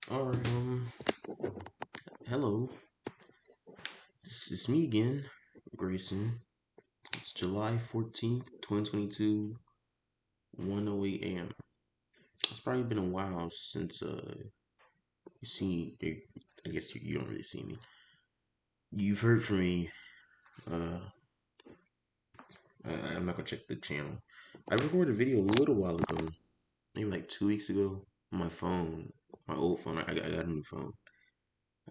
Alright, hello. This is me again, Grayson. It's July 14th, 2022, 1:08 a.m. It's probably been a while since you see I guess you don't really see me. You've heard from me. Uh I'm not gonna check the channel. I recorded a video a little while ago, maybe like 2 weeks ago, on my phone, my old phone. I got a new phone.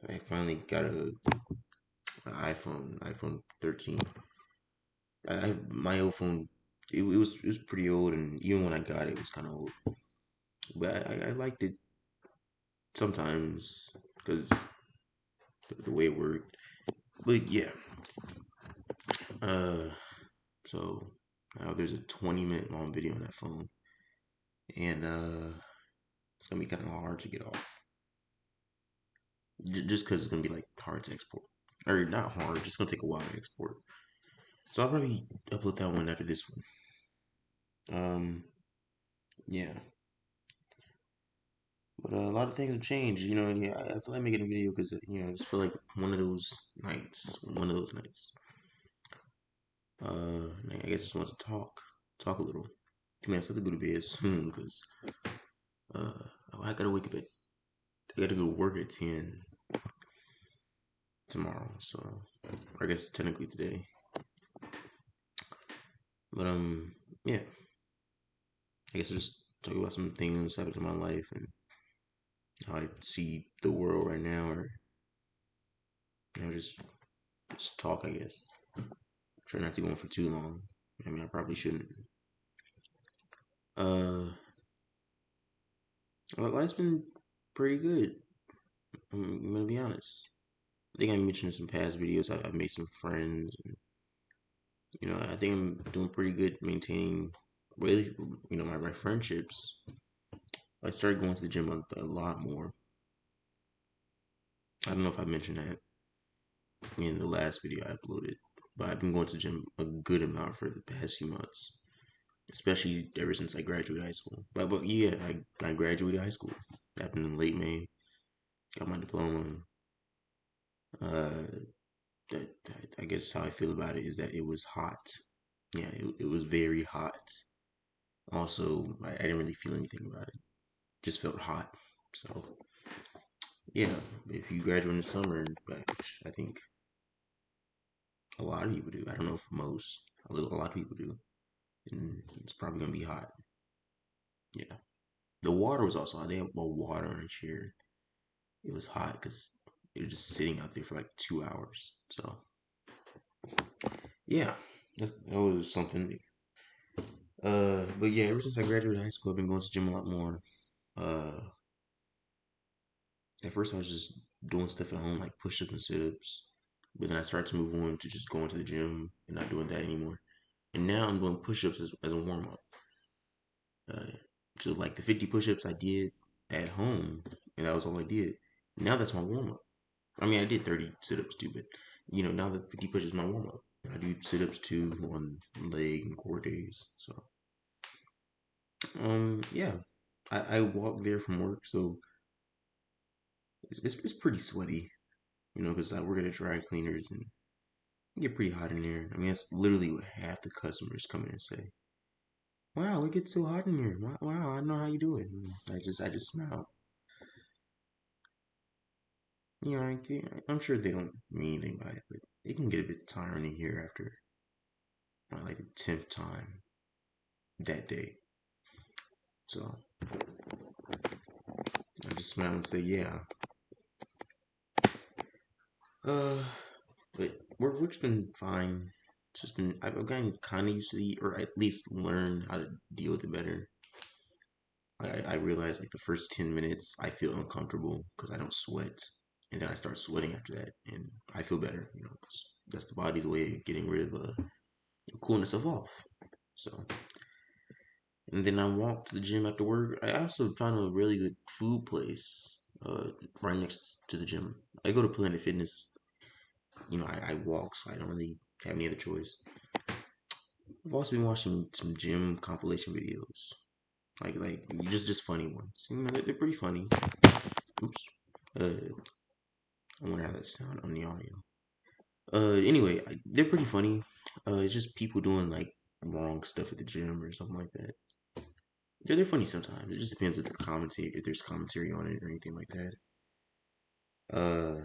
I finally got an iPhone 13. My old phone, it was pretty old, and even when I got it, it was kind of old. But I liked it sometimes because the way it worked. But yeah, uh, so now there's a 20-minute long video on that phone, and it's gonna be kind of hard to get off, just because it's gonna be like hard to export, or not hard, just gonna take a while to export. So I'll probably upload that one after this one. Yeah. But a lot of things have changed, Yeah, I feel like making a video because I just feel like one of those nights, one of those nights. I guess I just want to talk a little. I mean, I still have to go to bed soon because uh, I gotta wake up I gotta go to work at 10 tomorrow. So I guess technically today. But yeah, I guess I'll just talk about some things happening in my life and how I see the world right now, or just talk. I guess try not to go on for too long. I mean, I probably shouldn't. Uh, life's been pretty good. I'm gonna be honest. I think I mentioned in some past videos I've made some friends. And, I think I'm doing pretty good maintaining, really, my friendships. I started going to the gym a lot more. I don't know if I mentioned that in the last video I uploaded, but I've been going to the gym a good amount for the past few months, especially ever since I graduated high school. But yeah, I graduated high school. Happened in late May. Got my diploma. Uh, that I guess how I feel about it is that it was hot. Yeah, it was very hot. Also, I didn't really feel anything about it. Just felt hot. So yeah, if you graduate in the summer, which I think a lot of people do. I don't know if most. A lot of people do. And it's probably gonna be hot. Yeah. The water was also hot. They had water on a chair. It was hot because it was just sitting out there for like 2 hours. So yeah, that was something. But yeah, ever since I graduated high school, I've been going to the gym a lot more. Uh, at first I was just doing stuff at home like push-ups and sit-ups, but then I started to move on to just going to the gym and not doing that anymore. And now I'm doing push-ups as a warm-up. Uh, so like the 50 push-ups I did at home, and that was all I did. Now that's my warm-up. I mean, I did 30 sit-ups too, but now the 50 push-ups is my warm-up. And I do sit-ups too on leg and core days. So yeah, I walk there from work, so it's pretty sweaty, because I work at a dry cleaners and it get pretty hot in there. I mean, that's literally what half the customers come in and say. Wow, it gets so hot in here. Wow, I know how you do it. And I just smile. I'm sure they don't mean anything by it, but it can get a bit tiring in here after like the 10th time that day. So I just smile and say, yeah. Uh, but work's been fine. It's just been I've gotten kind of used to or at least learned how to deal with it better. I realized like the first 10 minutes I feel uncomfortable because I don't sweat, and then I start sweating after that, and I feel better, because that's the body's way of getting rid of cooling itself off. So, and then I walk to the gym after work. I also found a really good food place right next to the gym. I go to Planet Fitness. I walk, so I don't really have any other choice. I've also been watching some gym compilation videos, like just funny ones. They're pretty funny. Oops. I wonder how that sound on the audio. Anyway, they're pretty funny. It's just people doing like wrong stuff at the gym or something like that. Yeah, they're funny sometimes. It just depends if there's commentary on it or anything like that. Uh,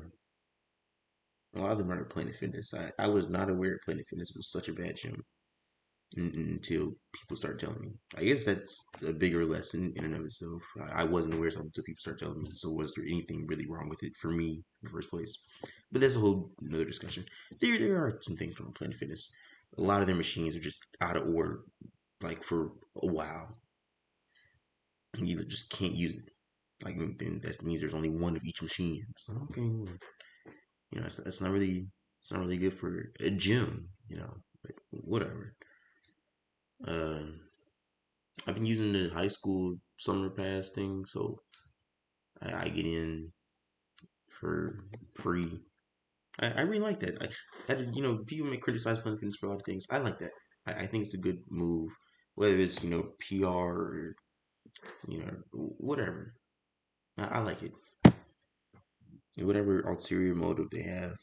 a lot of them are Planet Fitness. I was not aware Planet Fitness was such a bad gym until people start telling me. I guess that's a bigger lesson in and of itself. I wasn't aware of something until people start telling me. So was there anything really wrong with it for me in the first place? But that's a whole another discussion. There are some things wrong with Planet Fitness. A lot of their machines are just out of order, like for a while. You just can't use it. Like then that means there's only one of each machine. So okay, well, that's not really good for a gym. But whatever. Uh, I've been using the high school summer pass thing, so I get in for free. I really like that. People may criticize Planet Fitness for a lot of things. I like that. I think it's a good move, whether it's PR or whatever. I like it. Whatever ulterior motive they have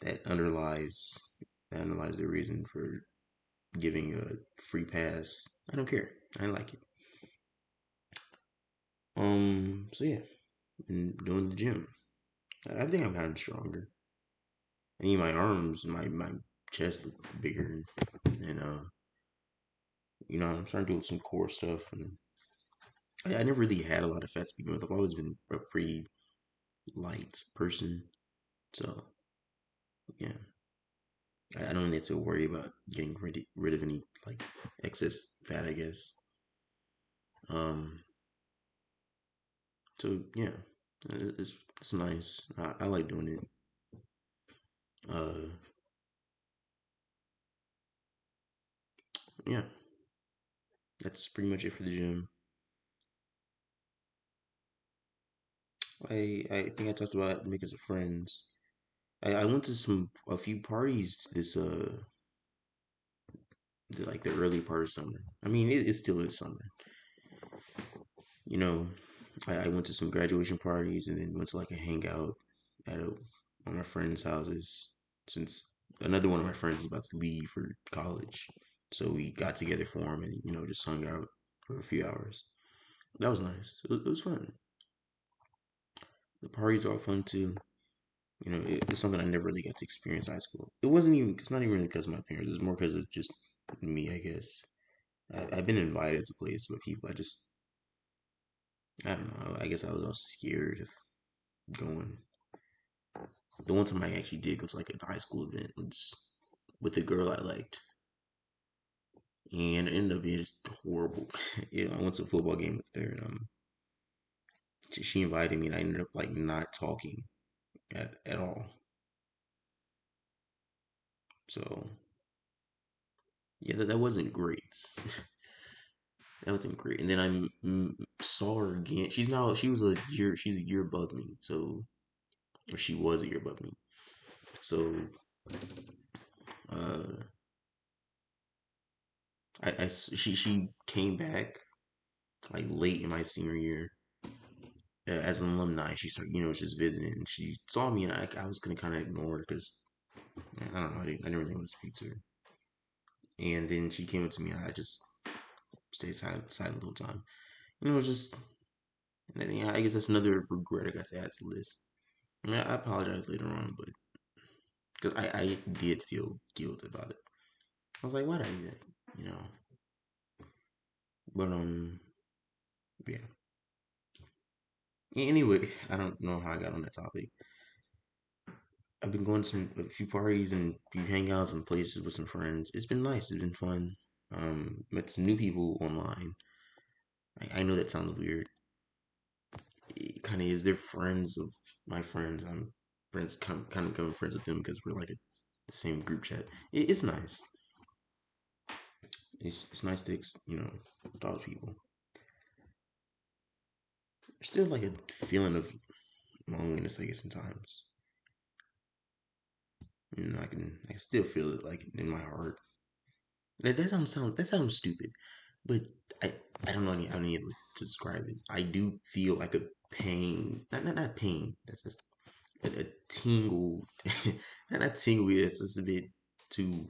that underlies their reason for giving a free pass. I don't care. I like it. So yeah, been doing the gym. I think I've gotten stronger. I mean, my arms, my chest look bigger, and I'm starting to do some core stuff. And I never really had a lot of fat to begin with. I've always been a pretty light person, so yeah, I don't really have to worry about getting rid of any like excess fat, I guess. Um, so yeah, it's nice. I like doing it. Uh, yeah, that's pretty much it for the gym. I think I talked about making some friends. I went to a few parties like the early part of summer. I mean, it still is summer. You know, I went to some graduation parties and then went to like a hangout at one of my friends' houses since another one of my friends is about to leave for college. So we got together for him and just hung out for a few hours. That was nice. It was fun. The parties are all fun too. It's something I never really got to experience in high school. It's not even really because of my parents. It's more because of just me, I guess. I've been invited to places with people. I don't know. I guess I was all scared of going. The one time I actually did go to like a high school event was with a girl I liked, and it ended up being just horrible. Yeah, I went to a football game with her, and she invited me, and I ended up like not talking at all. So yeah, that wasn't great. That wasn't great. And then saw her again. She's a year above me. So, or she was a year above me. So, uh, she came back like late in my senior year as an alumni. She started, just visiting. And she saw me, and I was gonna kind of ignore her because I don't know. I didn't really want to speak to her. And then she came up to me. I just stayed silent the whole time. It was just. And then, I guess that's another regret I got to add to the list. I mean, I apologize later on, but because I did feel guilt about it. I was like, why did I do that? You know. But yeah. Anyway, I don't know how I got on that topic. I've been going to a few parties and a few hangouts and places with some friends. It's been nice. It's been fun. Met some new people online. I know that sounds weird. It kind of is. They're friends of my friends. I'm friends, kind of becoming friends with them because we're like the same group chat. It's nice. It's nice to talk to people. There's still like a feeling of loneliness, I guess, sometimes. I can still feel it like in my heart. That sounds stupid. but I I don't know any I don't need to describe it. I do feel like a pain, not pain. That's just a tingle, not tingle. It's just a bit too.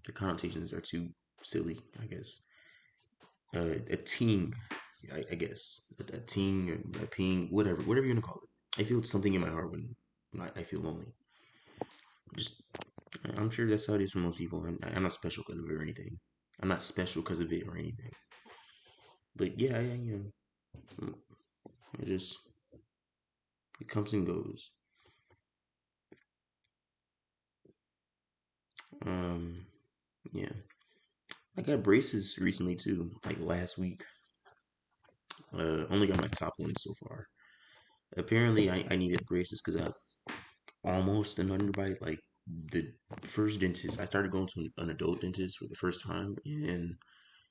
The connotations are too silly, I guess. A ting, I guess a ting or a ping, whatever you want to call it. I feel something in my heart when I feel lonely. Just I'm sure that's how it is for most people. I'm not special because of it or anything. I'm not special because of it or anything. But yeah, it just it comes and goes. Um, yeah, I got braces recently too. Like last week. Only got my top one so far. Apparently, I needed braces because I almost an underbite. Like the first dentist, I started going to an adult dentist for the first time, and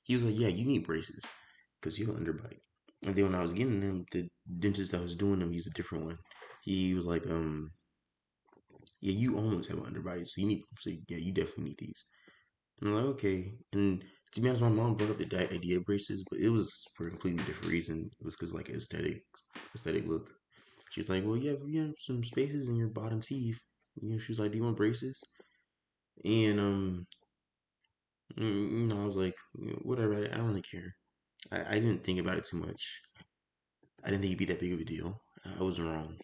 he was like, "Yeah, you need braces because you have an underbite." And then when I was getting them, the dentist that was doing them, he's a different one. He was like, yeah, you almost have an underbite, so you need, so yeah, you definitely need these. And I'm like, okay. And to be honest, my mom brought up the idea of braces, but it was for a completely different reason. It was because like aesthetic look. She was like, well, you have some spaces in your bottom teeth. She was like, do you want braces? And I was like, whatever. I don't really care. I didn't think about it too much. I didn't think it'd be that big of a deal. I was wrong.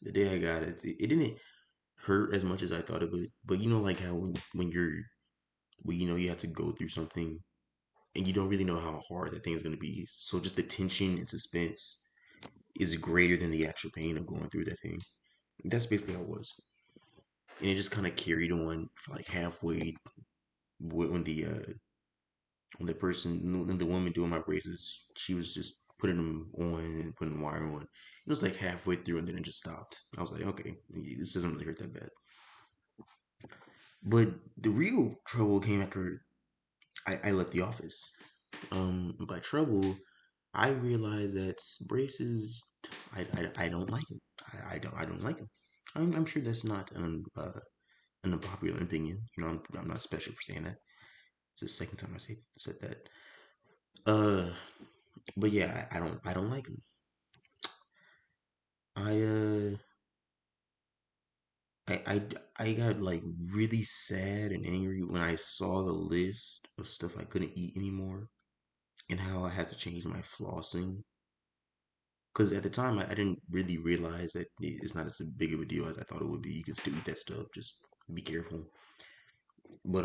The day I got it, it didn't hurt as much as I thought it would. But like how when you have to go through something and you don't really know how hard that thing is going to be. So just the tension and suspense is greater than the actual pain of going through that thing. That's basically how it was. And it just kind of carried on for like halfway when the person, when the woman doing my braces, she was just putting them on and putting the wire on. It was like halfway through and then it just stopped. I was like, okay, this doesn't really hurt that bad. But the real trouble came after I left the office. By trouble, I realized that braces, I don't like them. I don't like them. I'm sure that's not an unpopular opinion. I'm not special for saying that. It's the second time I said that. Uh, but yeah, I don't like them. I uh I got like really sad and angry when I saw the list of stuff I couldn't eat anymore and how I had to change my flossing. Because at the time, I didn't really realize that it's not as big of a deal as I thought it would be. You can still eat that stuff, just be careful. But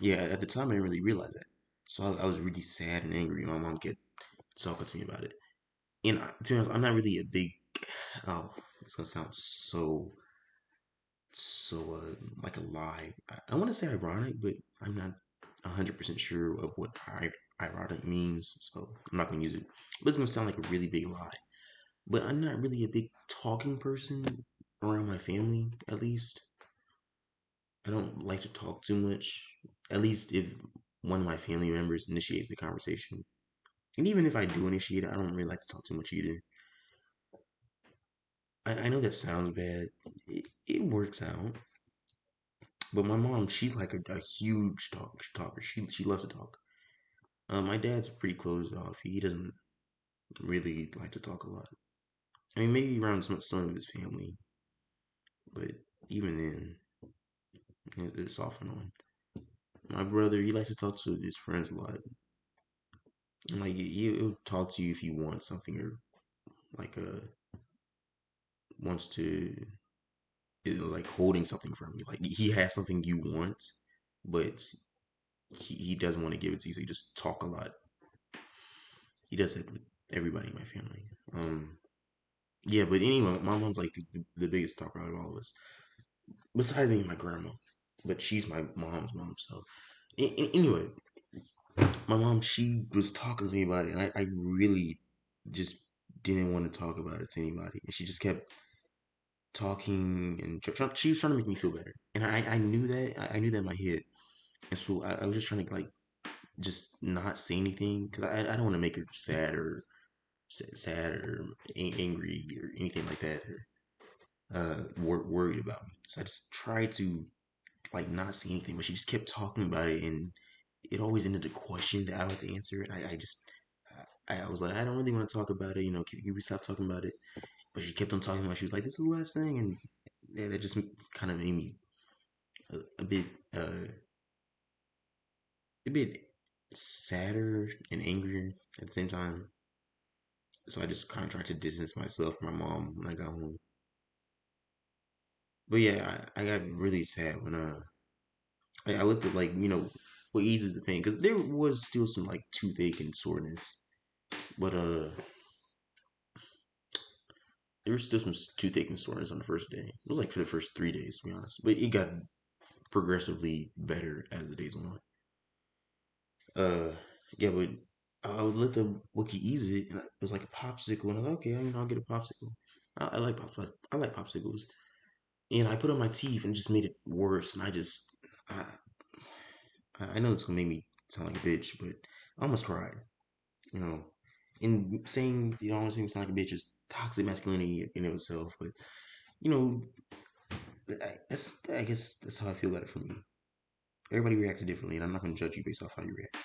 yeah, at the time, I didn't really realize that. So I was really sad and angry. My mom kept talking to me about it. And to be honest, I'm not really a big. Oh, it's gonna sound so like a lie. I want to say ironic, but I'm not 100% sure of what ironic means. So I'm not gonna use it. But it's gonna sound like a really big lie. But I'm not really a big talking person around my family, at least. I don't like to talk too much, at least if one of my family members initiates the conversation. And even if I do initiate it, I don't really like to talk too much either. I know that sounds bad. It works out. But my mom, she's like a huge talker. She loves to talk. My dad's pretty closed off. He doesn't really like to talk a lot. I mean, maybe around some of his family, but even then, it's off and on. My brother, he likes to talk to his friends a lot. And like he'll talk to you if he wants something or like wants to is like holding something from you. Like he has something you want, but he doesn't want to give it to you, so you just talk a lot. He does it with everybody in my family. Yeah, but anyway, my mom's like the biggest talker out of all of us, besides me and my grandma. But she's my mom's mom, so anyway, my mom, she was talking to me about it, and I really just didn't want to talk about it to anybody, and she just kept talking and she was trying to make me feel better, and I knew that I knew that in my head, and so I was just trying to like just not say anything because I don't want to make her sad or angry or anything like that or worried about me. So I just tried to like not say anything, but she just kept talking about it, and it always ended a question that I had to answer, and I just I was like, I don't really want to talk about it. Can we stop talking about it? But she kept on talking about it. She was like, this is the last thing, and yeah, that just kind of made me a bit a bit sadder and angrier at the same time. So I just kind of tried to distance myself from my mom when I got home. But yeah, I got really sad when I looked at, like, what eases the pain, because there was still some like toothache and soreness, but there was still some toothache and soreness on the first day. It was like for the first 3 days, to be honest, but it got progressively better as the days went on. Uh, yeah, but I would let the Wookiee ease it, and it was like a popsicle, and I was like, okay, I'll get a popsicle. I like I like popsicles, and I put on my teeth, and it just made it worse. And I, I know it's gonna make me sound like a bitch, but I almost cried. You know, in saying almost make me sound like a bitch is toxic masculinity in itself, but you know, I guess that's how I feel about it for me. Everybody reacts differently, and I'm not gonna judge you based off how you react.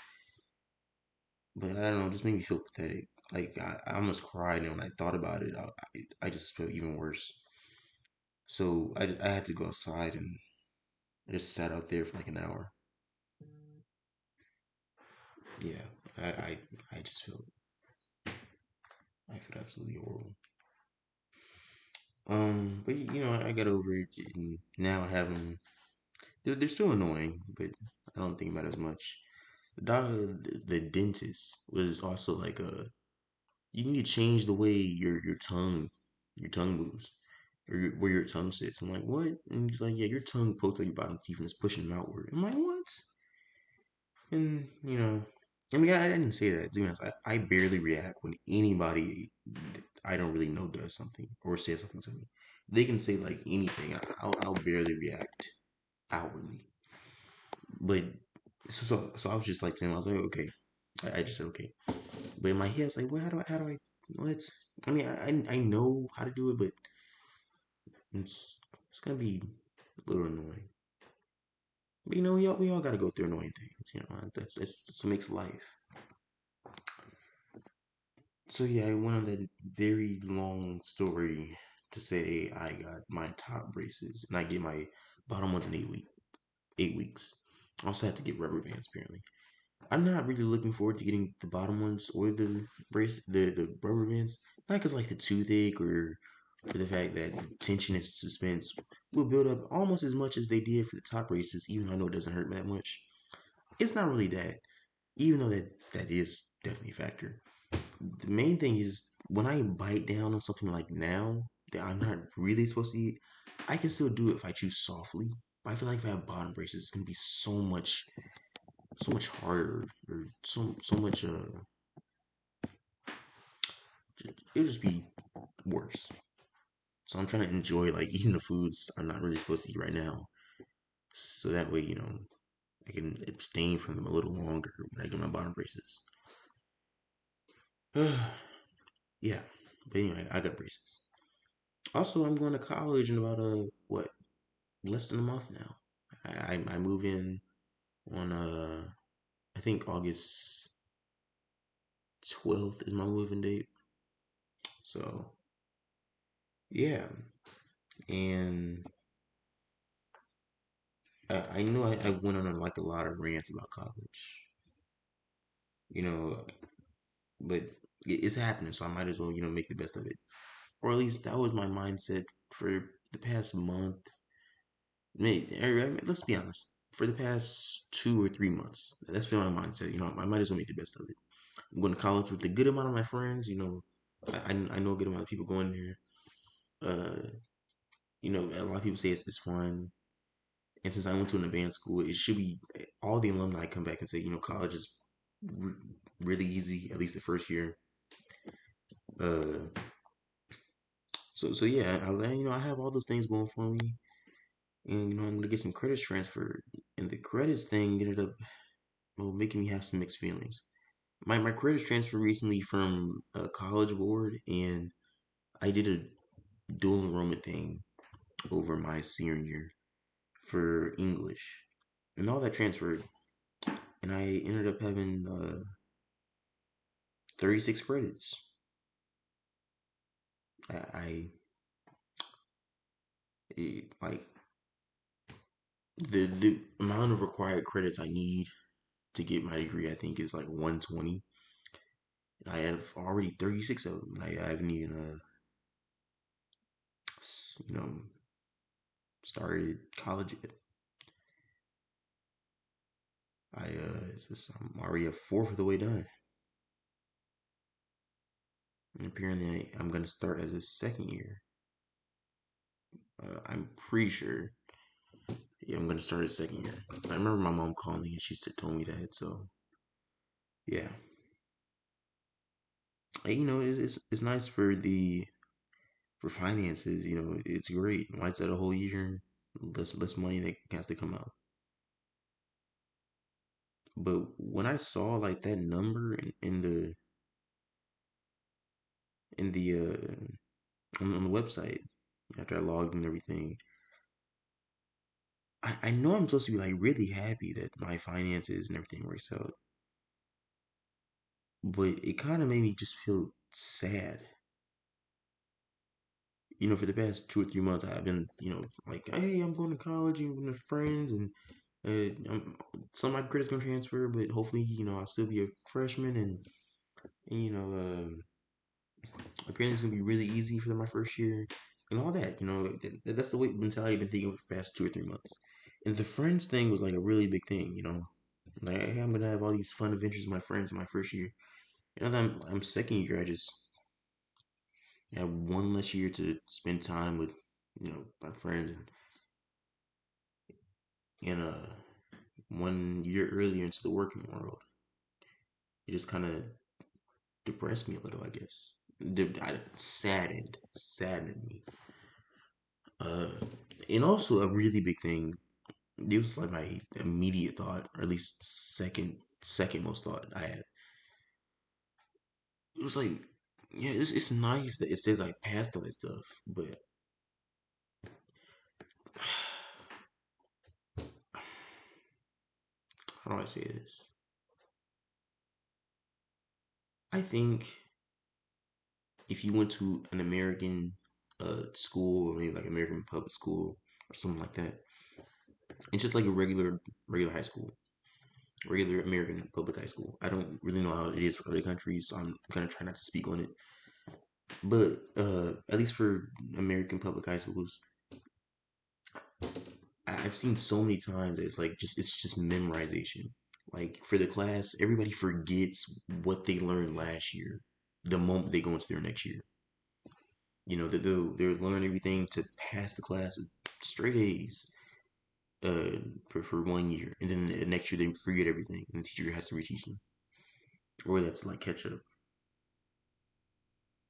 But I don't know, it just made me feel pathetic. Like I almost cried, and when I thought about it, I just felt even worse. So I had to go outside, and I just sat out there for like an hour. Yeah, I I, I just felt I felt absolutely horrible. But I got over it, and now I have them. They're still annoying, but I don't think about it as much. The dentist was also like you need to change the way your tongue moves, or where your tongue sits. I'm like, what? And he's like, yeah, your tongue pokes out your bottom teeth and it's pushing them outward. I'm like, what? And I mean, I didn't say that. To be honest, I barely react when anybody that I don't really know does something or says something to me. They can say like anything. I'll barely react outwardly. But so I was just like to him. I was like, okay. I just said okay. But in my head, I was like, well, how do I what? I mean, I know how to do it, but it's gonna be a little annoying. But we all gotta go through annoying things. That's what makes life. So yeah, I went on that very long story to say I got my top braces and I get my bottom ones in 8 weeks. I also had to get rubber bands apparently. I'm not really looking forward to getting the bottom ones or the rubber bands. Not because like the toothache or the fact that the tension and suspense will build up almost as much as they did for the top braces, even though I know it doesn't hurt that much. It's not really that, even though that is definitely a factor. The main thing is when I bite down on something like now that I'm not really supposed to eat, I can still do it if I choose softly. But I feel like if I have bottom braces, it's gonna be so much harder, or so much it'll just be worse. So I'm trying to enjoy like eating the foods I'm not really supposed to eat right now, so that way I can abstain from them a little longer when I get my bottom braces. Yeah, but anyway, I got braces. Also, I'm going to college in about what, less than a month now. I move in on I think August 12th is my moving date. So yeah, and I know I went on like a lot of rants about college, you know, but it's happening, so I might as well make the best of it, or at least that was my mindset for the past month. Let's be honest. For the past 2 or 3 months, that's been my mindset. I might as well make the best of it. I'm going to college with a good amount of my friends. I know a good amount of people going there. A lot of people say it's fun. And since I went to an advanced school, it should be all the alumni come back and say, college is r- really easy, at least the first year. Uh, so yeah, I was like, I have all those things going for me, and I'm gonna get some credits transferred. And the credits thing ended up, well, making me have some mixed feelings. My credits transferred recently from a college board, and I did a dual enrollment thing over my senior year for English, and all that transferred. and I ended up having 36 credits. I like the amount of required credits I need to get my degree. I think is like 120. And I have already 36 of them. I haven't even you know started college yet. I'm already a fourth of the way done. And apparently I'm gonna start as a second year. I'm pretty sure. Yeah, I'm gonna start a second year. I remember my mom calling and she told me that. So yeah, it's nice for the for finances. It's great. Wipes out a whole year, less money that has to come out. But when I saw like that number in the on the website after I logged in and everything, I know I'm supposed to be like really happy that my finances and everything works out, but it kind of made me just feel sad. For the past 2 or 3 months, I've been, like, hey, I'm going to college and with friends, and some of my credits gonna transfer, but hopefully, I'll still be a freshman, and apparently it's gonna be really easy for my first year, and all that. That's the way mentality I've been thinking for the past 2 or 3 months. And the friends thing was like a really big thing, like, hey, I'm gonna have all these fun adventures with my friends in my first year. Now that I'm second year, I just have one less year to spend time with, my friends, and 1 year earlier into the working world. It just kind of depressed me a little, I guess. Saddened me. Uh, and also a really big thing. It was like my immediate thought, or at least second most thought I had. It was like, yeah, it's nice that it says I passed all that stuff, but how do I say this? I think if you went to an American school, or maybe like American public school or something like that, it's just like a regular high school, regular American public high school. I don't really know how it is for other countries, so I'm gonna try not to speak on it. But at least for American public high schools, I've seen so many times that it's just memorization. Like for the class, everybody forgets what they learned last year the moment they go into their next year. They'll learn everything to pass the class with straight A's for 1 year, and then the next year they forget everything, and the teacher has to reteach them, or that's like catch up.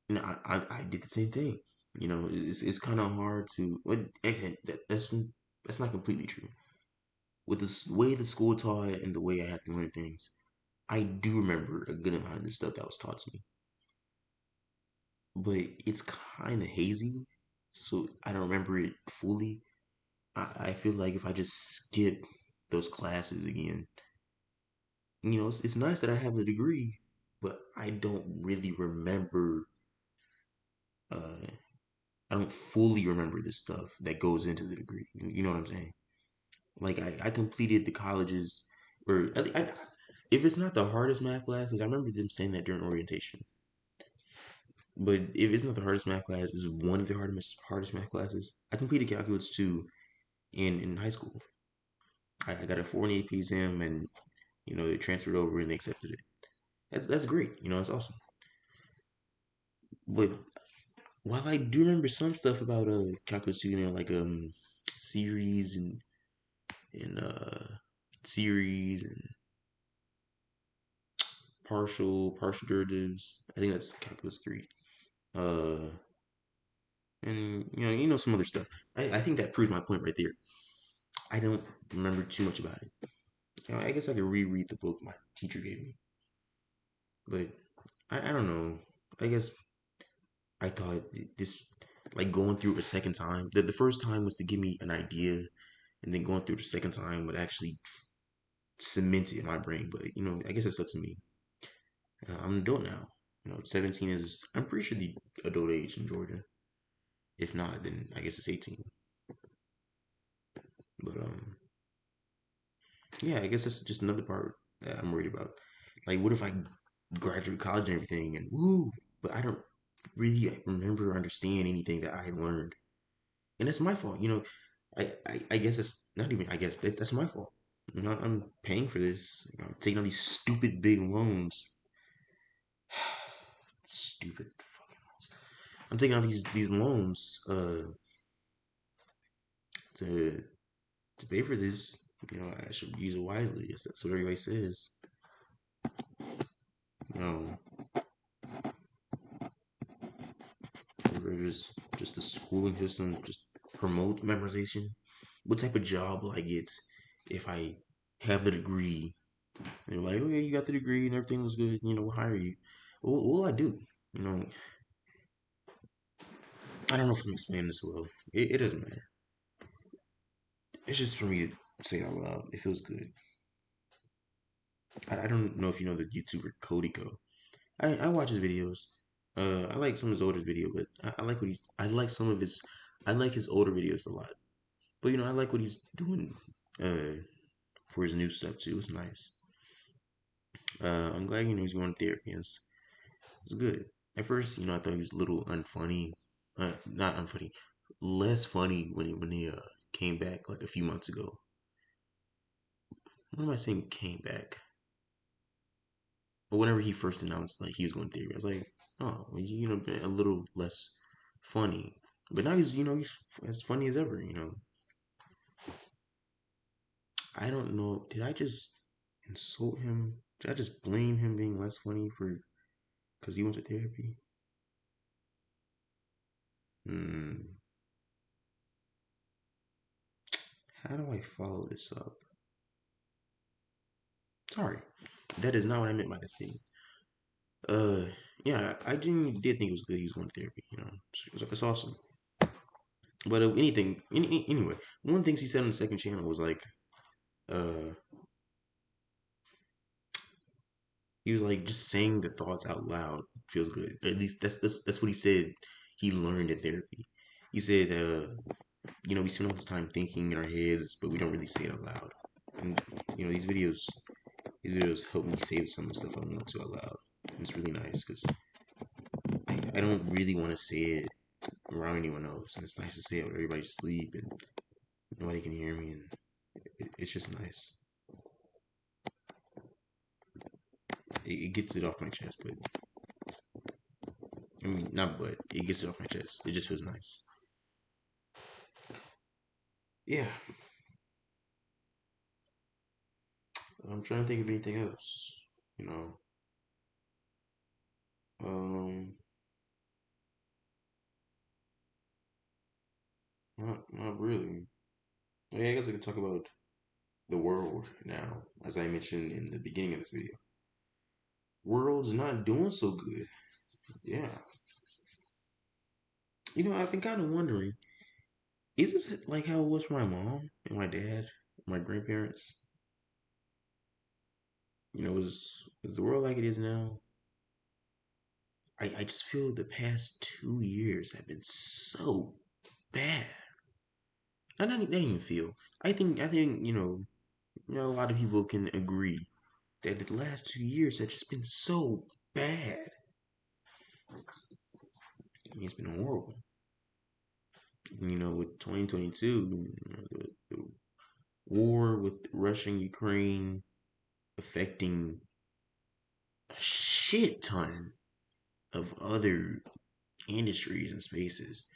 And I did the same thing. It's kind of hard to. What that's not completely true. With the way the school taught and the way I had to learn things, I do remember a good amount of the stuff that was taught to me, but it's kind of hazy, so I don't remember it fully. I feel like if I just skip those classes again, it's nice that I have the degree, but I don't really remember. Uh, I don't fully remember the stuff that goes into the degree. You know what I'm saying? Like I completed the colleges, or if it's not the hardest math class, because I remember them saying that during orientation. But if it's not the hardest math class, it's one of the hardest math classes. I completed calculus two in high school. I got a 4 and 8 exam, and they transferred over and they accepted it. That's great. It's awesome. But while I do remember some stuff about calculus two, like series and series and partial derivatives. I think that's calculus three. Uh, and some other stuff. I think that proves my point right there. I don't remember too much about it. I guess I could reread the book my teacher gave me, but I don't know. I guess I thought this, like going through it a second time. The first time was to give me an idea, and then going through the second time would actually cemented in my brain. But I guess it's up to me. I'm an adult now. 17 is, I'm pretty sure, the adult age in Georgia. If not, then I guess it's 18. But yeah, I guess that's just another part that I'm worried about. Like, what if I graduate college and everything, and woo, but I don't really remember or understand anything that I learned, and that's my fault. I guess that's not even. I guess that's my fault. I'm paying for this. I'm taking all these stupid big loans. Stupid fucking loans. I'm taking all these loans to pay for this. I should use it wisely. Yes, that's what everybody says. You know, just the schooling system just promote memorization. What type of job will I get if I have the degree? They're like, oh yeah, you got the degree and everything was good. We'll hire you. What will I do? You know, I don't know if I'm explaining this well. It doesn't matter. It's just for me to say it out loud. It feels good. I don't know if you know the YouTuber Codico. I watch his videos. I like some of his older video, but I like what he's. I like some of his. I like his older videos a lot. But I like what he's doing. For his new stuff too. It's nice. I'm glad he's going to therapy. It's good. At first, I thought he was a little unfunny. Not unfunny, less funny when he came back like a few months ago. What am I saying? Came back, but whenever he first announced like he was going to therapy, I was like, oh, well, been a little less funny. But now he's as funny as ever. I don't know. Did I just insult him? Did I just blame him being less funny for because he went to therapy? Hmm. How do I follow this up? Sorry, that is not what I meant by that statement. Uh, yeah, I genuinely did think it was good he was going to therapy. It's awesome. But anyway, one of the things he said on the second channel was like, uh, he was like, just saying the thoughts out loud feels good. At least that's what he said. He learned in therapy. He said, we spend all this time thinking in our heads, but we don't really say it out loud. And these videos help me save some of the stuff I want to out loud. And it's really nice because I don't really want to say it around anyone else, and it's nice to say it when everybody's asleep and nobody can hear me, and it's just nice. It gets it off my chest, but I mean, not but it gets it off my chest. It just feels nice. Yeah, I'm trying to think of anything else. You know, um, not really. Yeah, I guess I could talk about the world now, as I mentioned in the beginning of this video. World's not doing so good. Yeah, I've been kind of wondering, is this like how it was for my mom and my dad, my grandparents? Is the world like it is now? I just feel the past 2 years have been so bad. Not even feel. I think a lot of people can agree that the last 2 years have just been so bad. I mean, it's been horrible. With 2022, the war with Russia and Ukraine affecting a shit ton of other industries and spaces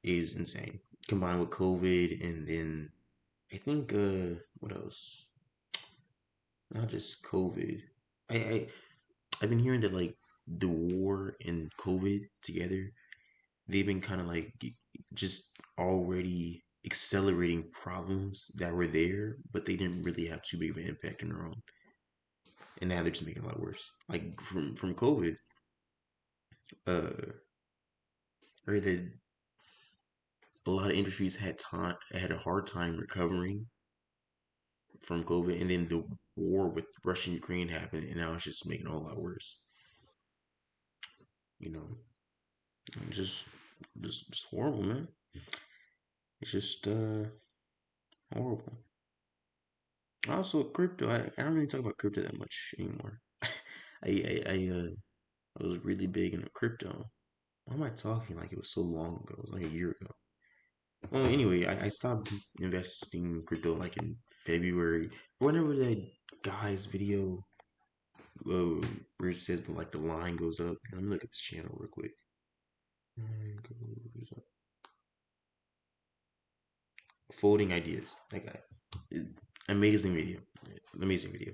is insane. Combined with COVID, and then I think what else? Not just COVID. I I've been hearing that like the war and COVID together, they've been kind of like just already accelerating problems that were there, but they didn't really have too big of an impact on their own, and now they're just making it a lot worse. Like from COVID, uh, or that a lot of industries had a hard time recovering, from COVID, and then the war with Russia and Ukraine happened, and now it's just making it a whole lot worse. You know, just just horrible, man. It's just horrible. Also, crypto. I don't really talk about crypto that much anymore. I was really big into crypto. Why am I talking like it was so long ago? It was like a year ago. Well, anyway, I stopped investing in crypto like in February. Whenever that guy's video where it says like the line goes up. Let me look at his channel real quick. Line goes up. Folding ideas. That guy. Amazing video. Amazing video.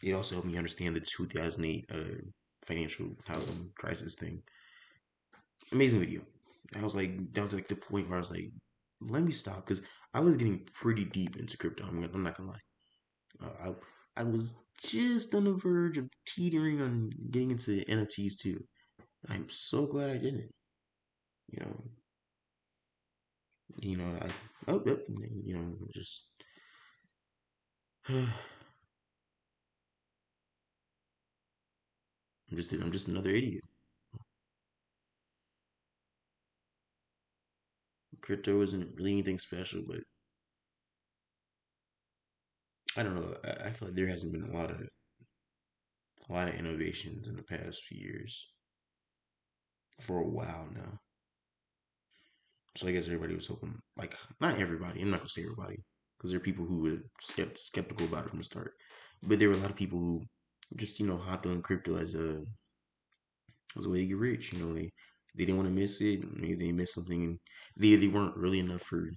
It also helped me understand the 2008 financial housing crisis thing. Amazing video. I was like, that was like the point where I was like, let me stop because I was getting pretty deep into crypto. I'm not gonna lie. I was just on the verge of teetering on getting into NFTs too. I'm so glad I didn't. You know, I just I'm just another idiot. Crypto isn't really anything special, but I don't know. I feel like there hasn't been a lot of innovations in the past few years for a while now. So I guess everybody was hoping, like, not everybody. I'm not gonna say everybody, because there are people who were skeptical about it from the start. But there were a lot of people who just hopped on crypto as a way to get rich. They didn't want to miss it. Maybe they missed something. They weren't early enough for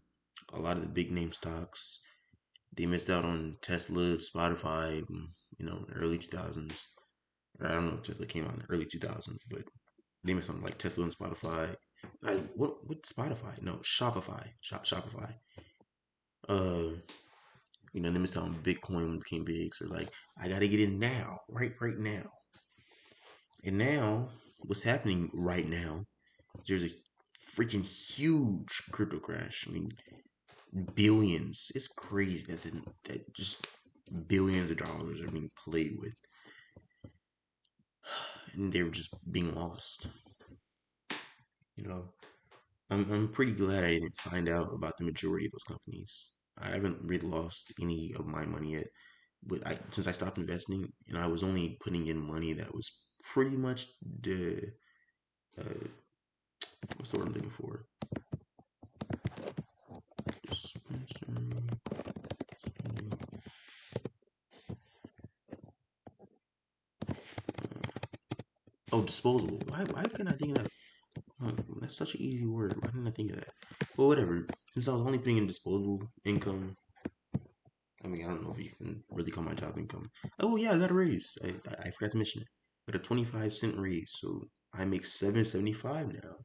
a lot of the big name stocks. They missed out on Tesla, Spotify, early 2000s. Or I don't know if Tesla came out in the early 2000s, but they missed something like Tesla and Spotify. What Spotify? No, Shopify. Uh, they missed out on Bitcoin when it became big. So like, I gotta get in now, right now. And now, what's happening right now? There's a freaking huge crypto crash. I mean, billions. It's crazy that just billions of dollars are being played with, and they're just being lost. You know, I'm pretty glad I didn't find out about the majority of those companies. I haven't really lost any of my money yet, but since I stopped investing and I was only putting in money that was pretty much the uh, what's the word I'm looking for? Oh, disposable. Why couldn't I think of that? That's such an easy word. Why didn't I think of that? Well, whatever. Since I was only putting in disposable income, I mean, I don't know if you can really call my job income. Oh yeah, I got a raise. I forgot to mention it. Got a 25-cent raise, so I make 7.75 now.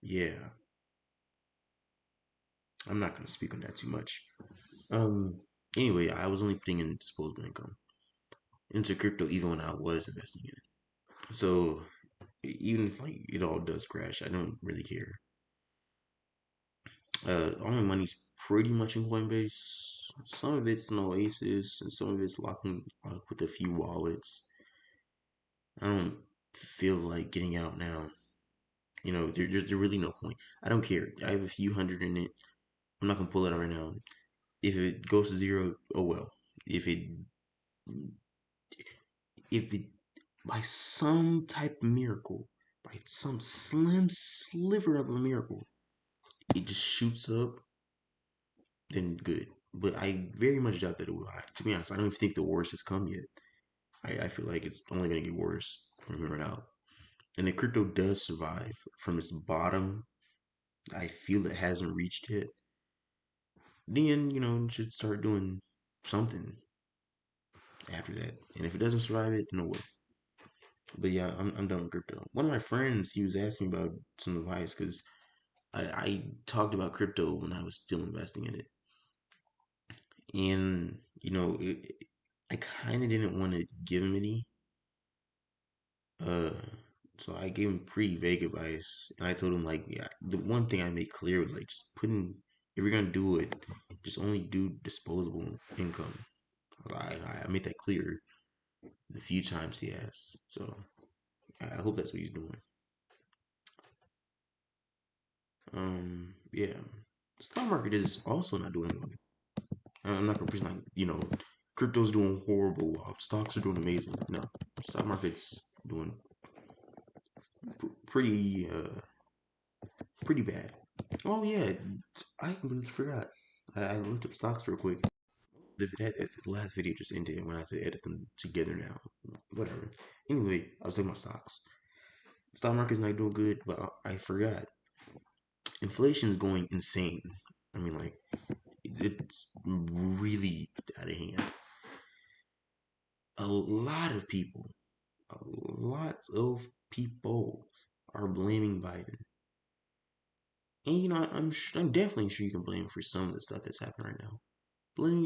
Yeah, I'm not gonna speak on that too much. Um. Anyway, I was only putting in disposable income into crypto even when I was investing in it. So even if like it all does crash, I don't really care. All my money's pretty much in Coinbase. Some of it's in Oasis, and some of it's locked with a few wallets. I don't feel like getting out now. There's really no point. I don't care. I have a few hundred in it. I'm not gonna pull it out right now. If it goes to zero, oh well. If it if it by some type of miracle, by some slim sliver of a miracle, it just shoots up, then good. But I very much doubt that it will. To be honest, I don't even think the worst has come yet. I feel like it's only going to get worse from here on out. And if crypto does survive from its bottom, I feel it hasn't reached it, then, it should start doing something after that. And if it doesn't survive it, then it will. But yeah, I'm done with crypto. One of my friends, he was asking about some advice because I talked about crypto when I was still investing in it. And, I kind of didn't want to give him any. Uh, So I gave him pretty vague advice, and I told him like, yeah, the one thing I made clear was like just putting if you're gonna do it, just only do disposable income. I made that clear the few times he asked. So I hope that's what he's doing. Yeah, the stock market is also not doing well. I'm not gonna pretend like crypto's doing horrible while stocks are doing amazing. No, stock market's doing pretty pretty bad. Oh yeah, I completely forgot. I looked up stocks real quick. The last video just ended when I had to edit them together now. Whatever. Anyway, I was talking about stocks. Stock market's not doing good, but I forgot. Inflation is going insane. I mean, like, it's really out of hand. A lot of people, a lot of people are blaming Biden. And I'm definitely sure you can blame him for some of the stuff that's happening right now. Blaming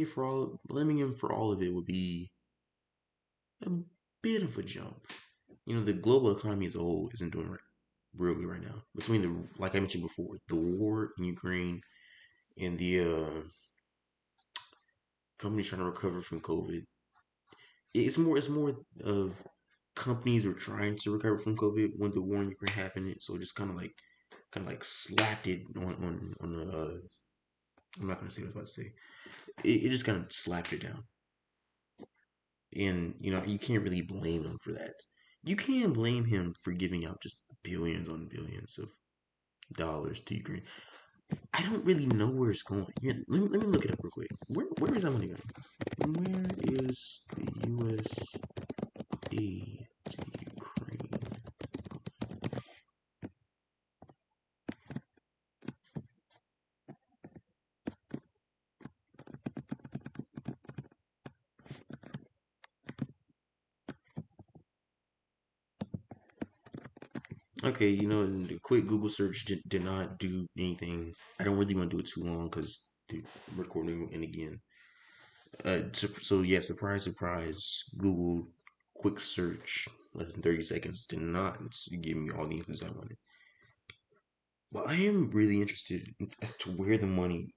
him for all of it would be a bit of a jump. The global economy as a whole isn't doing real good right now. Between like I mentioned before, the war in Ukraine and the companies trying to recover from COVID. It's more of companies were trying to recover from COVID when the war in Ukraine happened. So it just kind of like slapped it on the. I'm not gonna say what I was about to say. It just kind of slapped it down, and you can't really blame him for that. You can blame him for giving out just billions on billions of dollars to Ukraine. I don't really know where it's going. Yeah, let me look it up real quick. Where is that money going? Where is the U.S. aid to Ukraine? Okay, the quick Google search did not do anything. I don't really want to do it too long because the recording and again. So yeah, surprise, surprise. Google quick search, less than 30 seconds, did not give me all the infos I wanted. Well, I am really interested as to where the money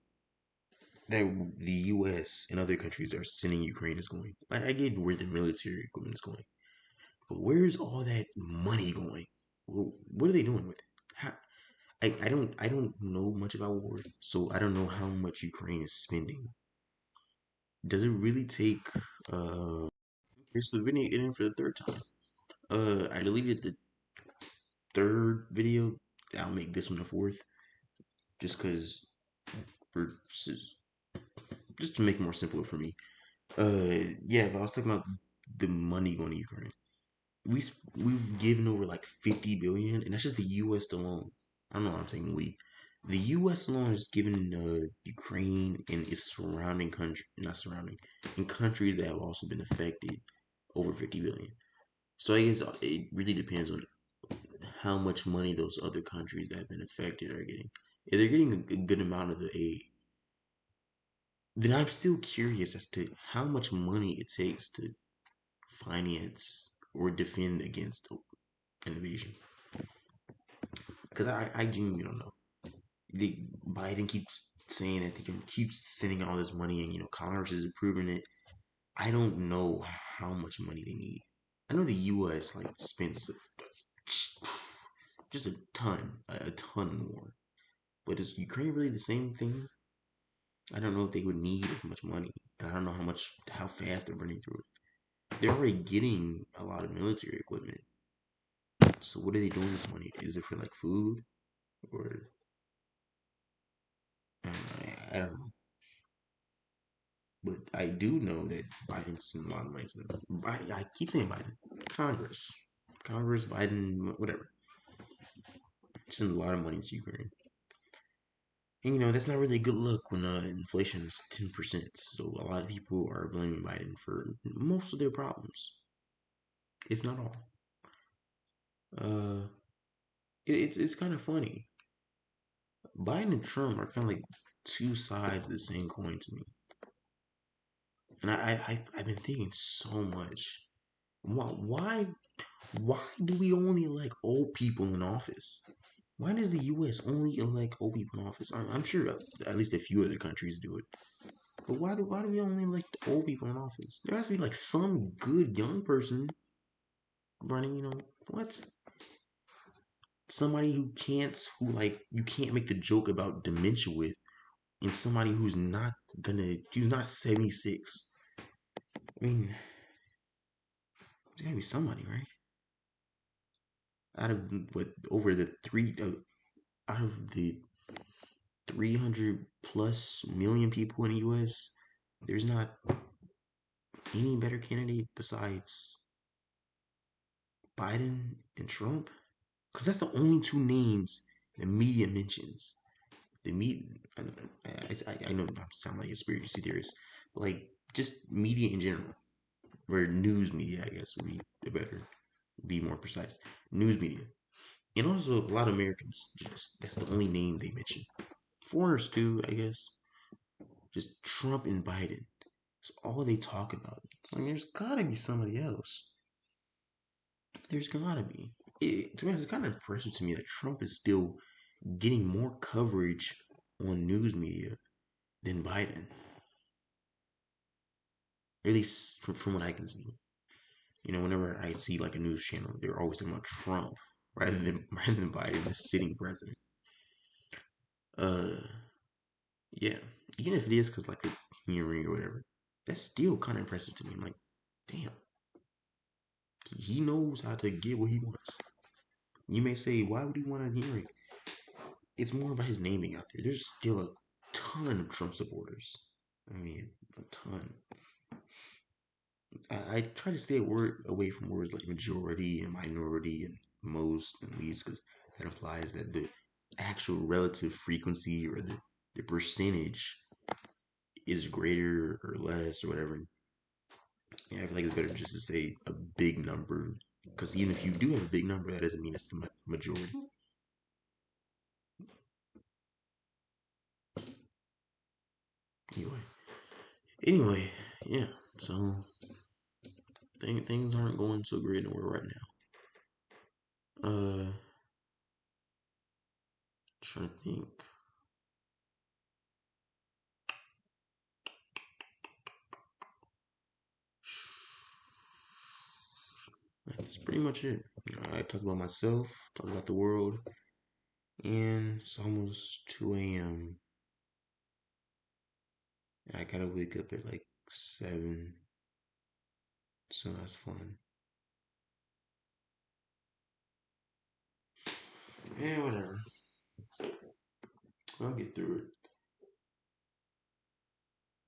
that the U.S. and other countries are sending Ukraine is going. I get where the military equipment is going, but where's all that money going? Well, what are they doing with it? How, I don't know much about war, so I don't know how much Ukraine is spending. Does it really take? Here's the video editing for the third time. I deleted the third video. I'll make this one the fourth, just because for just to make it more simpler for me. Yeah, but I was talking about the money going to Ukraine. We've given over like 50 billion, and that's just the U.S. alone. I don't know why I'm saying we. The U.S. alone has given Ukraine and its surrounding country, not surrounding, in countries that have also been affected over 50 billion. So I guess it really depends on how much money those other countries that have been affected are getting. If they're getting a good amount of the aid, then I'm still curious as to how much money it takes to finance or defend against an invasion. Because I genuinely don't know. Biden keeps saying that they can keep sending all this money, and Congress is approving it. I don't know how much money they need. I know the U.S. like spends just a ton more. But is Ukraine really the same thing? I don't know if they would need as much money, and I don't know how fast they're running through it. They're already getting a lot of military equipment. So what are they doing with this money? Is it for like food, or I don't know. But I do know that Biden's sent a lot of money to them. I keep saying Biden, Congress, Biden, whatever. Send a lot of money to Ukraine. And that's not really a good look when inflation is 10%. So a lot of people are blaming Biden for most of their problems, if not all. Uh, it's kind of funny. Biden and Trump are kind of like two sides of the same coin to me, and I've been thinking so much. Why Why do we only elect old people in office? Why does the U.S. only elect old people in office? I'm sure at least a few other countries do it. But why do we only elect old people in office? There has to be like some good young person running. What? Somebody who like you can't make the joke about dementia with, and somebody who's not 76. I mean, there's gotta be somebody, right? Out of what over the three out of the 300 plus million people in the U.S., there's not any better candidate besides Biden and Trump, because that's the only two names the media mentions. The media, I know I sound like a conspiracy theorist, but like just media in general, or news media, I guess would be better, be more precise. News media, and also a lot of Americans. Just that's the only name they mention. Foreigners too, I guess. Just Trump and Biden. It's all they talk about. Like there's gotta be somebody else. There's gotta be. To be honest, it's kind of impressive to me that Trump is still getting more coverage on news media than Biden. Or at least from what I can see. Whenever I see like a news channel, they're always talking about Trump rather than Biden, the sitting president. Uh, yeah. Even if it is because like the hearing or whatever, that's still kind of impressive to me. I'm like, damn, he knows how to get what he wants. You may say, why would he want a hearing? It's more about his naming out there. There's still a ton of Trump supporters. I mean, a ton. I try to stay away from words like majority and minority and most and least because that implies that the actual relative frequency or the percentage is greater or less or whatever. Yeah, I feel like it's better just to say a big number because even if you do have a big number, that doesn't mean it's the majority. Anyway, anyway, yeah. So things aren't going so great in the world right now. Trying to think. That's pretty much it. I talked about myself, talked about the world, and it's almost 2 a.m. I gotta wake up at like 7, so that's fun. Yeah, whatever. I'll get through it.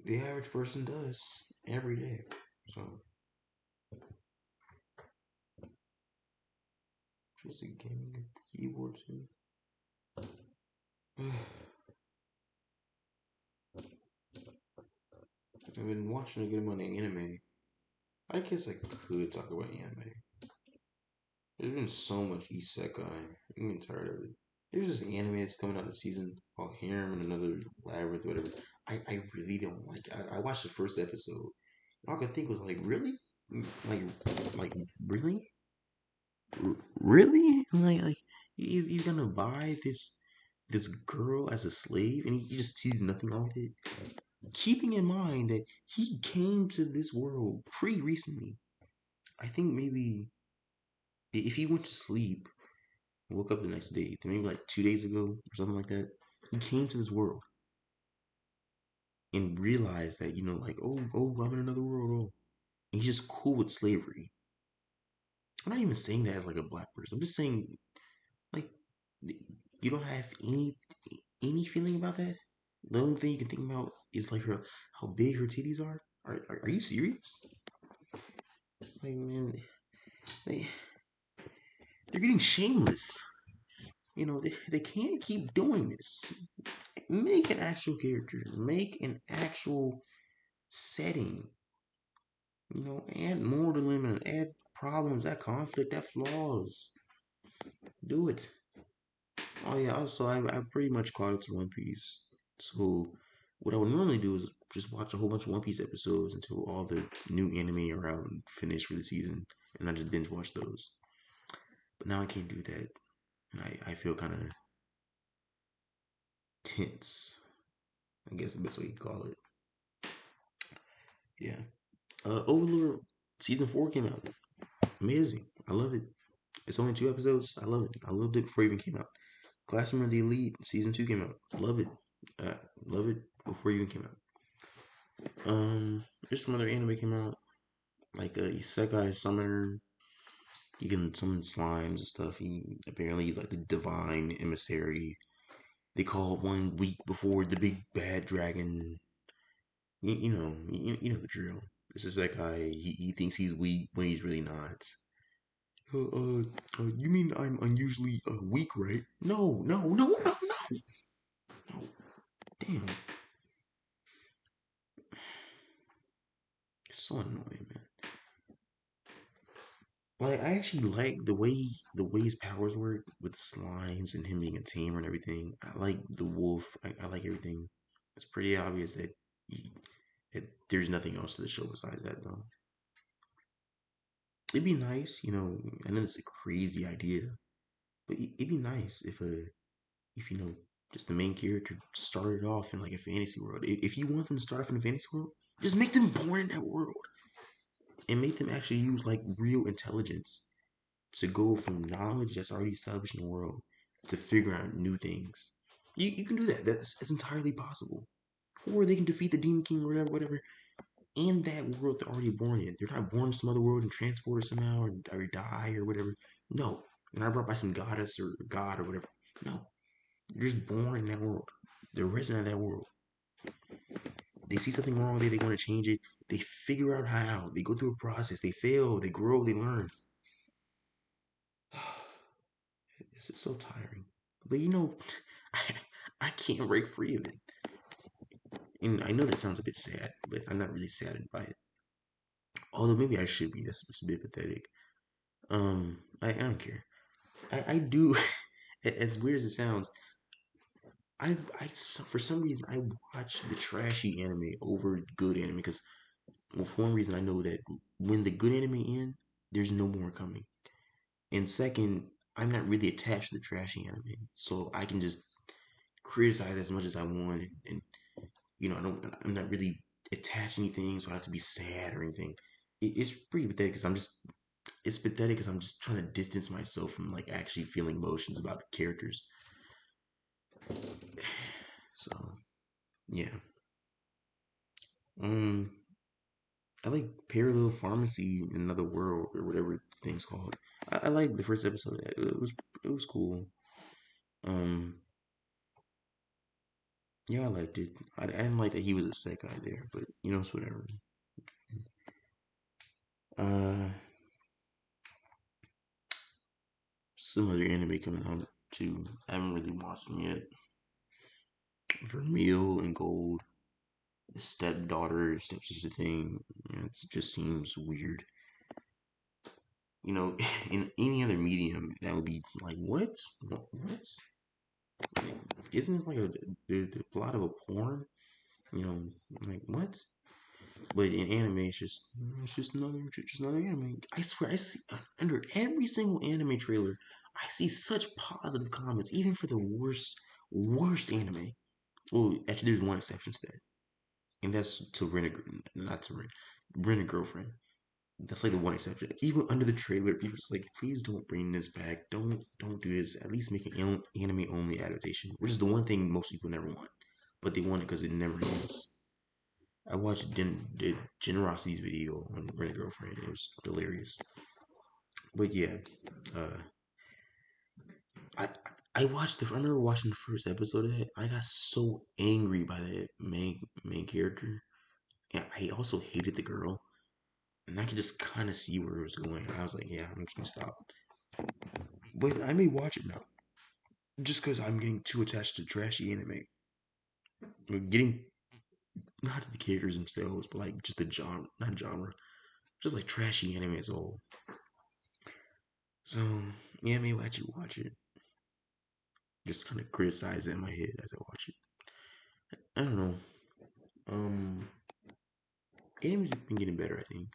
The average person does every day. So, just a gaming keyboard too. I've been watching a good amount of anime. I guess I could talk about anime. There's been so much isekai. I'm getting tired of it. There's this anime that's coming out this season called Harem and Another Labyrinth, whatever. I really don't like it. I watched the first episode. All I could think was like, really? Like, like really? Really? Like he's gonna buy this girl as a slave and he just sees nothing wrong with it. Keeping in mind that he came to this world pretty recently. I think maybe if he went to sleep woke up the next day, maybe like 2 days ago or something like that. He came to this world and realized that, like, oh, I'm in another world. Oh. And he's just cool with slavery. I'm not even saying that as like a black person. I'm just saying, like, you don't have any feeling about that. The only thing you can think about is like how big her titties are. Are you serious? It's like, man, they they're getting shameless. They can't keep doing this. Make an actual character. Make an actual setting. Add more to them, add problems, add conflict, add flaws. Do it. Oh yeah, also I pretty much caught up to One Piece. So what I would normally do is just watch a whole bunch of One Piece episodes until all the new anime are out and finished for the season, and I just binge watch those. Now I can't do that. I feel kind of tense. I guess the best way you call it. Yeah. Overlord season 4 came out. Amazing. I love it. It's only 2 episodes. I love it. I loved it before it even came out. Classroom of the Elite season 2 came out. Love it. Uh, love it before it even came out. There's some other anime came out like Isekai Summoner. You can summon slimes and stuff. Apparently he's like the divine emissary. They call it 1 week before the big bad dragon. You know the drill. This is that guy. He thinks he's weak when he's really not. You mean I'm unusually weak, right? No, no, no, no, no, no. Damn, it's so annoying, man. Like I actually like the way his powers work with slimes and him being a tamer and everything. I like the wolf. I like everything. It's pretty obvious he, that there's nothing else to the show besides that, though. It'd be nice, I know it's a crazy idea, but it'd be nice if just the main character started off in like a fantasy world. If you want them to start off in a fantasy world, just make them born in that world and make them actually use like real intelligence to go from knowledge that's already established in the world to figure out new things. You can do that. That's entirely possible. Or they can defeat the Demon King or whatever, in that world they're already born in. They're not born in some other world and transported somehow or die or whatever. No. They're not brought by some goddess or god or whatever. No. They're just born in that world. They're resident of that world. They see something wrong, they want to change it. They figure out how. They go through a process. They fail. They grow. They learn. This is so tiring. But I, I can't break free of it. And I know that sounds a bit sad, but I'm not really saddened by it. Although maybe I should be. That's a bit pathetic. I don't care. I do. As weird as it sounds, for some reason I watch the trashy anime over good anime because, well, for one reason I know that when the good anime end, there's no more coming, and second, I'm not really attached to the trashy anime, so I can just criticize as much as I want, and I'm not really attached to anything, so I have to be sad or anything. It's pretty pathetic because it's pathetic because I'm just trying to distance myself from like actually feeling emotions about the characters. So yeah. Um, I like Parallel Pharmacy in Another World or whatever the thing's called. I like the first episode of that. It was cool. Um, yeah, I liked it. I didn't like that he was a sick guy there, but it's whatever. Uh, some other anime coming out too. I haven't really watched them yet. Vermeil and Gold, the stepdaughter, stepsister thing. It just seems weird. In any other medium, that would be like, what? What? Isn't this like the plot of a porn? Like what? But in anime, it's just another anime. I swear, I see under every single anime trailer, I see such positive comments, even for the worst anime. Well, actually, there's one exception to that, and that's to rent a not to rent a girlfriend. That's like the one exception. Even under the trailer, people just like, please don't bring this back. Don't do this. At least make an anime only adaptation, which is the one thing most people never want, but they want it because it never is. I watched did Generosity's video on Rent a Girlfriend. It was hilarious. But yeah, uh, I I remember watching the first episode of that. I got so angry by that main character, and I also hated the girl. And I could just kind of see where it was going. I was like, yeah, I'm just gonna stop. But I may watch it now, just because I'm getting too attached to trashy anime. Getting not to the characters themselves, but like just the genre, not genre, just like trashy anime as a whole. So yeah, maybe I should watch it. Just kind of criticize it in my head as I watch it. I don't know. Um, anime's been getting better. I think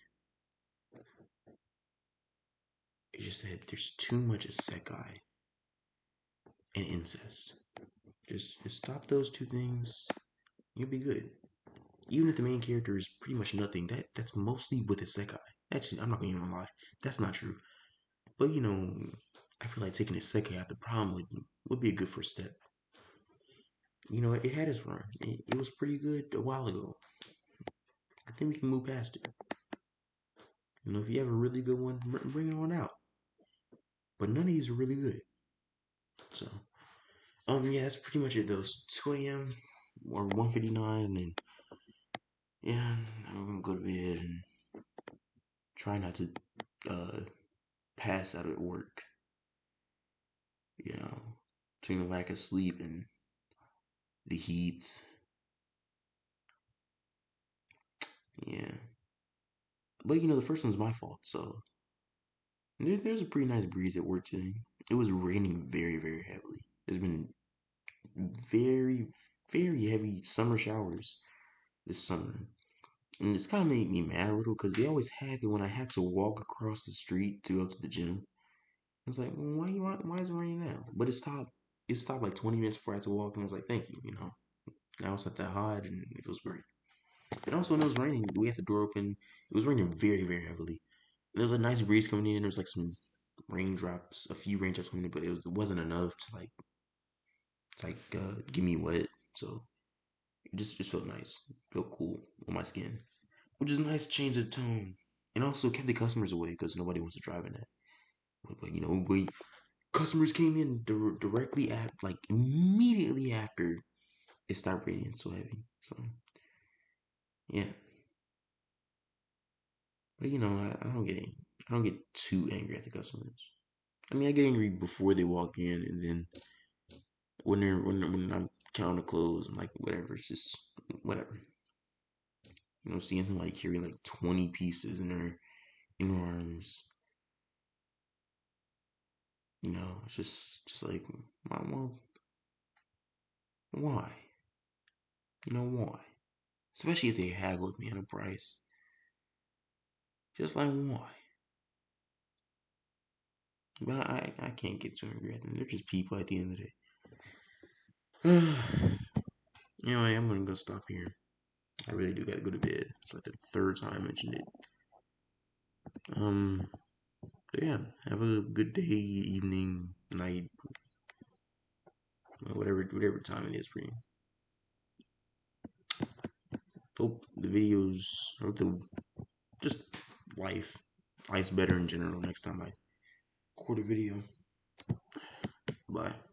just that there's too much isekai and incest. Just stop those two things. You'll be good. Even if the main character is pretty much nothing, that's mostly with isekai. Actually, I'm not gonna even lie. That's not true. But I feel like taking isekai out the problem would be a good first step. It had its run. It was pretty good a while ago. I think we can move past it. If you have a really good one, bring it on out. But none of these are really good. So, yeah, that's pretty much it. Those 2 a.m. or 1:59, and yeah, I'm gonna go to bed and try not to uh, pass out at work. Between the lack of sleep and the heat. Yeah, but the first one's my fault. So there's a pretty nice breeze at work today. It was raining very, very heavily. There's been very, very heavy summer showers this summer. And it's kind of made me mad a little because they always have it when I have to walk across the street to go to the gym. It's like, well, why is it raining now? But it stopped. It stopped like 20 minutes before I had to walk, and I was like, thank you. Now it's not that hot, and it feels great. And also, when it was raining, we had the door open. It was raining very, very heavily. There was a nice breeze coming in. There was like some raindrops, a few raindrops coming in, but it wasn't enough to get me wet. So it just felt nice, felt cool on my skin, which is a nice change of tone, and also kept the customers away because nobody wants to drive in that. But customers came in directly at like immediately after it stopped raining so heavy. So yeah, but I don't get too angry at the customers. I mean, I get angry before they walk in, and then when I'm counting the clothes, I'm like, whatever. It's just whatever. Seeing somebody carry like 20 pieces in their arms, it's just like, well, why? Why? Especially if they haggle with me on a price. Just like why? But I can't get too angry at them. They're just people at the end of the day. Anyway, I'm gonna go stop here. I really do gotta go to bed. It's like the third time I mentioned it. So yeah, have a good day, evening, night, whatever time it is for you. Hope the videos, hope the just life's better in general next time I record a video. Bye.